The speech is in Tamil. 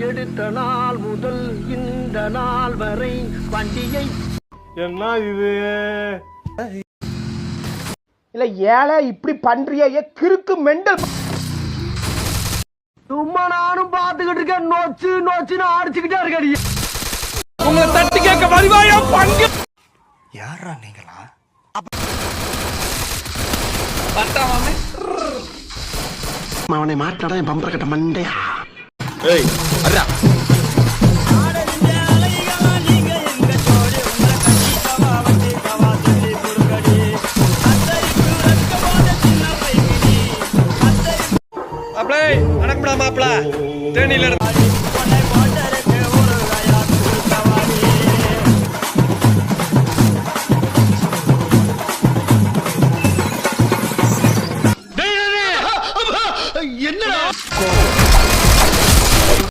எடுத்த நாள் முதல் இந்த நாள் வரை வண்டியை என்ன இது இல்ல ஏழை இப்படி பண்றிய கிறுக்கு மெண்டல் சும்மா நானும் பாத்துக்கிட்டு இருக்கேன் நோச்சு நோச்சுன்னு அடிச்சுக்கிட்டே இருக்கடி உங்களை தட்டி கேட்க வருவாயா பங்கு யாரா நீங்களா அவனை மாட்டாடா என் பம்பர கட்ட மண்டையா ஏய் அடடா